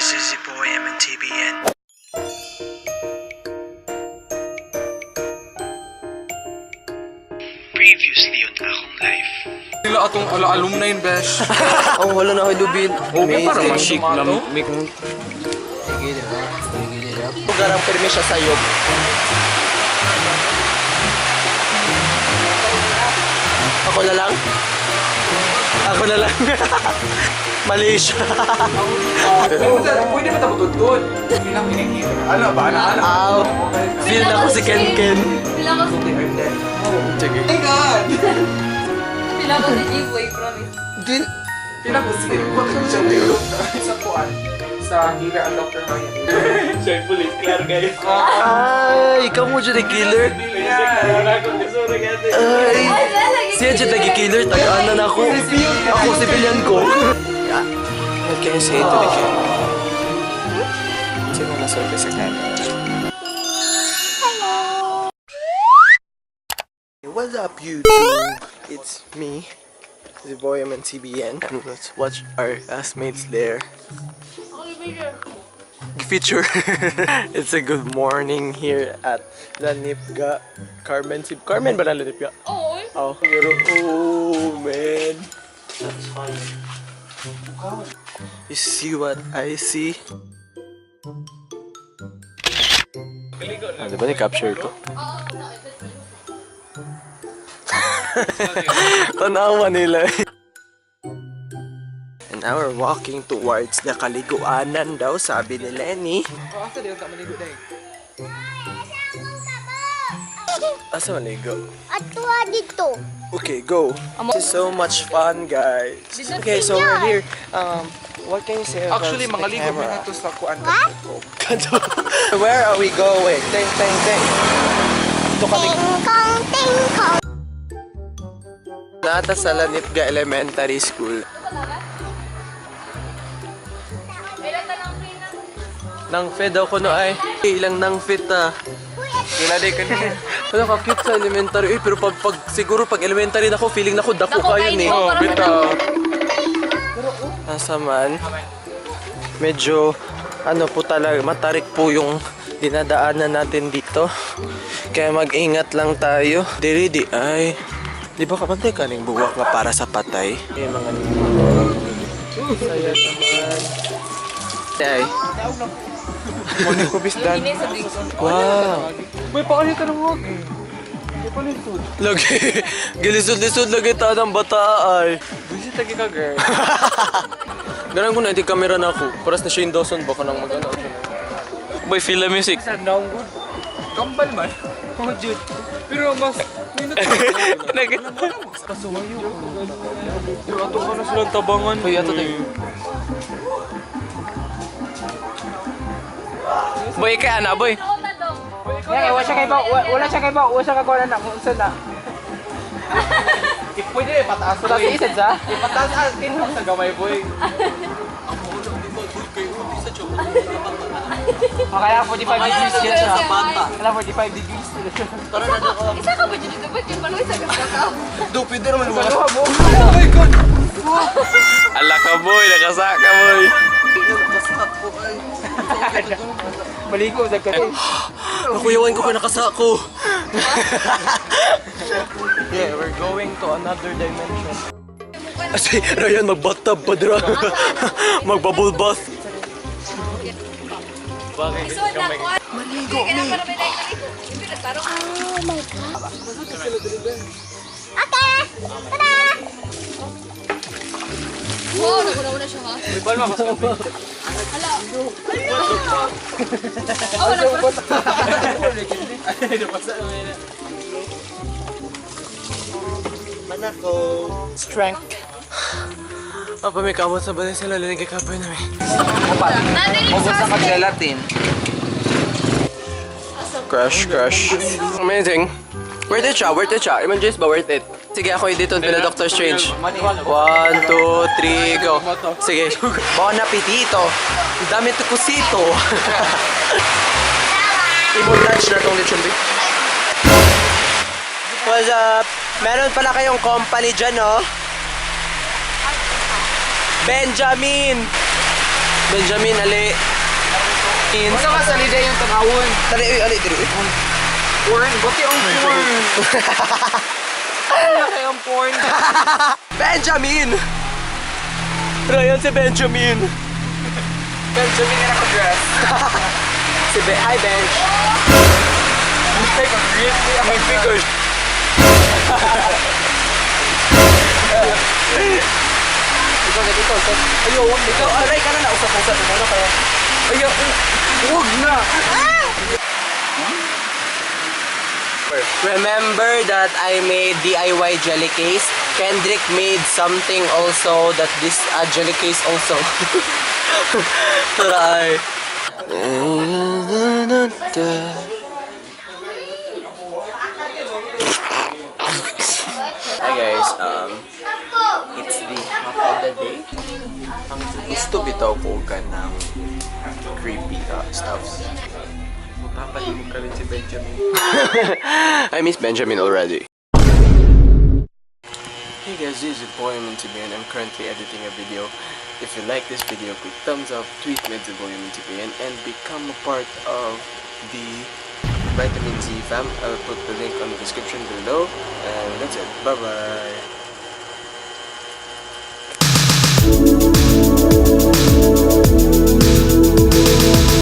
This is Zboy MNTBN. Previously on Akong Life. Sila atong alumni yun, besh. Oh, wala na kayo lubid. Okay, para mag-chic lang. Garang permi siya sa'yo. Ako na lang? Ako na lang. Mali siya. Pwede ba ito tutod? Hindi lang pinigil. Ano ba? Ow. Feel na ko si Ken Ken. Pila ko si Sige. Oh my God! Pila ko si Zboy, promise. Pila ko si siya meron sa kuan. Sa hila ang Dr. Ryan. Siya yung police, klaro kayo. Ay, ikaw mo dyan killer. Ay, siya dyan nag-killer. Tagaan na ako. Ako civilian ko. What can you say to the camera? Sino na surface sa camera? What's up, YouTube? It's me, Zboy MNTBN, and let's watch our classmates there. Feature. It's a good morning here at Lanipga. Carmen ba na Lanipga? Oo. Oh, pero oh man, that's funny. You see what I see? Ah, diba ni-capture ko? Tanawa nila. And now we're walking towards the kaliguanan daw, sabi ni Lenny. Asa din ka maligo dahil? Asa maligo? Atua dito. Okay, go. This is so much fun, guys. Okay, so we're here. What can you say about Actually, the mga ligo mo camera? na ito sa kuan. Where are we going? Ting, ting, ting. Ito kami. Ting-kong, ting-kong. Nata sa Lanipga Elementary School. Nang fit daw ko no ay. Ilang nang fit ah. Kila day kanina. Wala ka cute sa elementary. Pero siguro pag elementary na ako, feeling na ko dako kayo ni. Oh, bitaw. Nasa man, medyo ano po talaga, matarik po yung dinadaanan natin dito. Kaya mag-ingat lang tayo. Di ay. Di ba kapantay ka ning buwak nga para sa patay? Eh mga saya naman. Ay. Moni ko bisdan. Wow. May pakalit ka ng wag. May palitod. Lagi. Gilisod-lisod lagi ta ng bata ay. Visit lagi ka, girl. Ganun ko na, hindi kamera na ako. Paras na Shane Dawson, baka nang mag-ano. Boy, feel the music. Saan down good? Kambal man. Oh, dude. Pero mas... Kasumayo. Pero ato ka na silang tabangan. Uy, ato tayo. Boy, kaya na, boy. Wala siya kay ba? Wala siya kay na kung saan na. Pwede pataas ko. Pataas isad sa? Pataas atin sa gamay, boy. Kaya 45 degrees yan siya. Kaya 45 degrees. Tara na ako. Isa ka ba dyan? Ba't yung malo isa ka? Do, pwede naman wala. Kaluha mo. Oh my God! Ala ka, boy. Nakasaka, boy. Maligo sa kasi. Nakuyawan ko pa nakasako. Yeah, we're going to another dimension. Kasi Ryan, mag-bathtub pa dira. Mag-bubble bath. Bakit? Maligo, me. Oh my God. Okay. Tada! Wow, naguna-una siya ha. Bal mo kasi. Hala. Strength. Apa may kamot sa balay sila linig kay kapoy na may. Mabos na kag-gelatin. Crush. Amazing. Worth it siya. Iman Jace ba worth it? Sige, ako yung dito pila Dr. Strange. 1, 2, 3, go. Sige. Bon appetito. Ang dami ito kusito. I-lunch na itong lechon big. What's up? Meron pala kayong company dyan, no? Benjamin! Benjamin, ali. Basta ka sa liday yung tanawon. Tari, ali, tiri. Porn, buti ang porn. Wala kayong porn. Benjamin! Ryan, si Benjamin. Benjamin na naka-dress. Hi, Benj. Take a grip. My fingers. Ikaw na dito. Ayaw, huwag dito. Aray ka na na. Usap-usap na ano kaya. Ayaw, huwag na. Remember that I made DIY jelly case? Kendrick made something also that this jelly case also. Try. Hi guys, it's the half of the day. Ang gusto bitaw ko ka ng creepy stuffs. Papalimog ka rin si Benjamin. I miss Benjamin already. Hey guys, this is zboymntbn. I'm currently editing a video. If you like this video, click thumbs up, tweet me at zboymntbn, and become a part of the Vitamin Z fam. I'll put the link on the description below. And that's it. Bye bye.